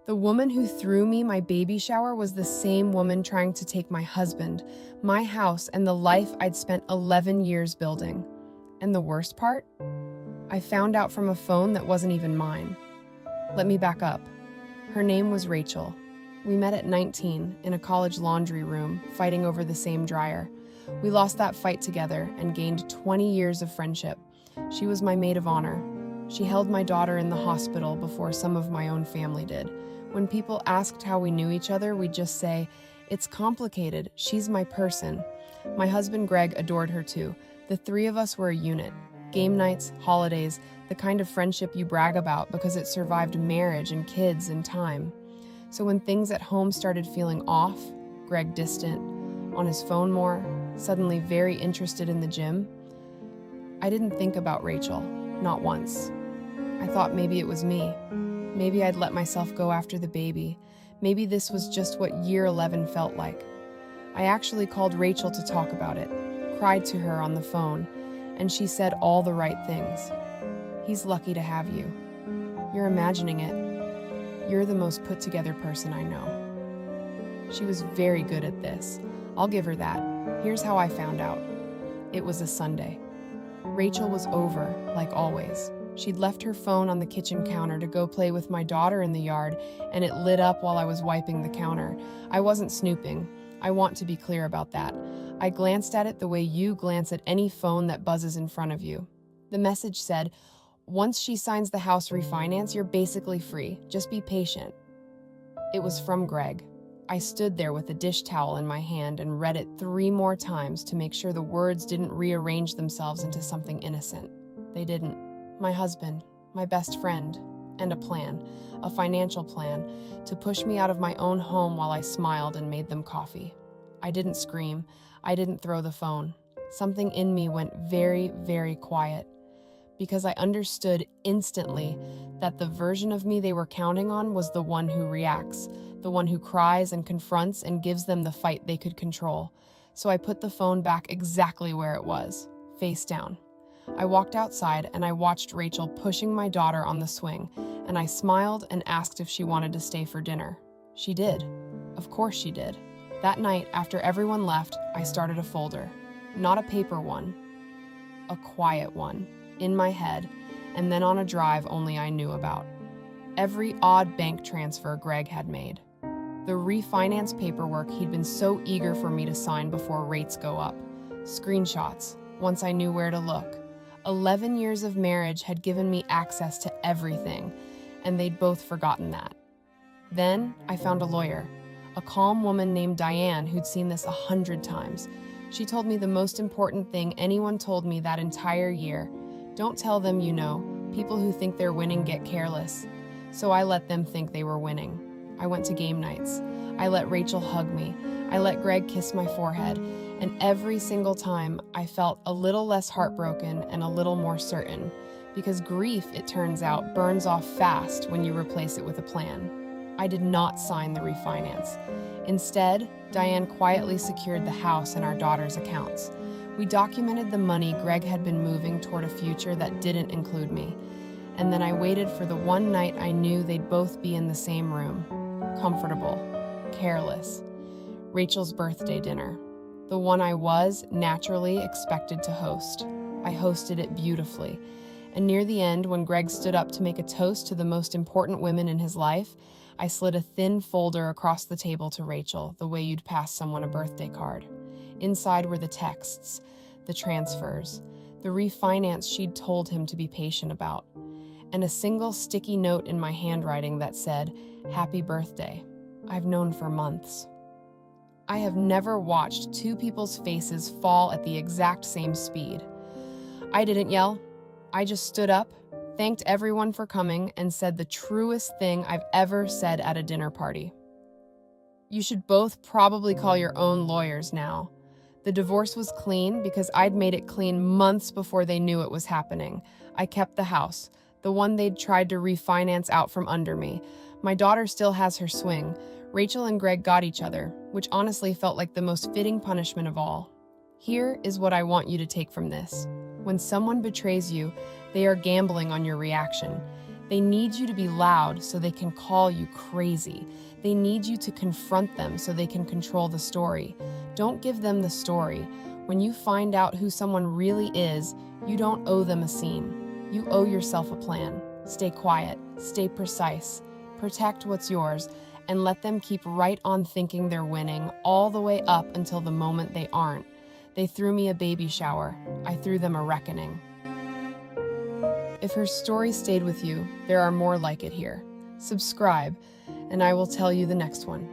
The woman who threw me my baby shower was the same woman trying to take my husband, my house, and the life I'd spent 11 years building. And the worst part? I found out from a phone that wasn't even mine. Let me back up. Her name was Rachel. We met at 19 in a college laundry room, fighting over the same dryer. We lost that fight together and gained 20 years of friendship. She was my maid of honor. She held my daughter in the hospital before some of my own family did. When people asked how we knew each other, we'd just say, "It's complicated. She's my person." My husband Greg adored her too. The three of us were a unit. Game nights, holidays, the kind of friendship you brag about because it survived marriage and kids and time. So when things at home started feeling off, Greg distant, on his phone more, suddenly very interested in the gym, I didn't think about Rachel, not once. I thought maybe it was me. Maybe I'd let myself go after the baby. Maybe this was just what year 11 felt like. I actually called Rachel to talk about it, cried to her on the phone, and she said all the right things. "He's lucky to have you. You're imagining it. You're the most put-together person I know." She was very good at this. I'll give her that. Here's how I found out. It was a Sunday. Rachel was over, like always. She'd left her phone on the kitchen counter to go play with my daughter in the yard, and it lit up while I was wiping the counter. I wasn't snooping. I want to be clear about that. I glanced at it the way you glance at any phone that buzzes in front of you. The message said, "Once she signs the house refinance, you're basically free. Just be patient." It was from Greg. I stood there with a dish towel in my hand and read it 3 more times to make sure the words didn't rearrange themselves into something innocent. They didn't. My husband, my best friend, and a plan, a financial plan, to push me out of my own home while I smiled and made them coffee. I didn't scream. I didn't throw the phone. Something in me went very, very quiet, because I understood instantly that the version of me they were counting on was the one who reacts, the one who cries and confronts and gives them the fight they could control. So I put the phone back exactly where it was, face down. I walked outside and I watched Rachel pushing my daughter on the swing, and I smiled and asked if she wanted to stay for dinner. She did. Of course she did. That night, after everyone left, I started a folder. Not a paper one, a quiet one, in my head, and then on a drive only I knew about. Every odd bank transfer Greg had made. The refinance paperwork he'd been so eager for me to sign before rates go up. Screenshots, once I knew where to look. 11 years of marriage had given me access to everything, and they'd both forgotten that. Then I found a lawyer, a calm woman named Diane who'd seen this 100 times. She told me the most important thing anyone told me that entire year. Don't tell them you know. People who think they're winning get careless. So I let them think they were winning. I went to game nights. I let Rachel hug me. I let Greg kiss my forehead. And every single time, I felt a little less heartbroken and a little more certain. Because grief, it turns out, burns off fast when you replace it with a plan. I did not sign the refinance. Instead, Diane quietly secured the house and our daughter's accounts. We documented the money Greg had been moving toward a future that didn't include me. And then I waited for the one night I knew they'd both be in the same room. Comfortable, careless. Rachel's birthday dinner. The one I was, naturally, expected to host. I hosted it beautifully. And near the end, when Greg stood up to make a toast to the most important women in his life, I slid a thin folder across the table to Rachel, the way you'd pass someone a birthday card. Inside were the texts, the transfers, the refinance she'd told him to be patient about, and a single sticky note in my handwriting that said, "Happy birthday. I've known for months." I have never watched 2 people's faces fall at the exact same speed. I didn't yell. I just stood up, thanked everyone for coming, and said the truest thing I've ever said at a dinner party. "You should both probably call your own lawyers now." The divorce was clean because I'd made it clean months before they knew it was happening. I kept the house, the one they'd tried to refinance out from under me. My daughter still has her swing. Rachel and Greg got each other, which honestly felt like the most fitting punishment of all. Here is what I want you to take from this. When someone betrays you, they are gambling on your reaction. They need you to be loud so they can call you crazy. They need you to confront them so they can control the story. Don't give them the story. When you find out who someone really is, you don't owe them a scene. You owe yourself a plan. Stay quiet, stay precise, protect what's yours, and let them keep right on thinking they're winning all the way up until the moment they aren't. They threw me a baby shower. I threw them a reckoning. If her story stayed with you, there are more like it here. Subscribe, and I will tell you the next one.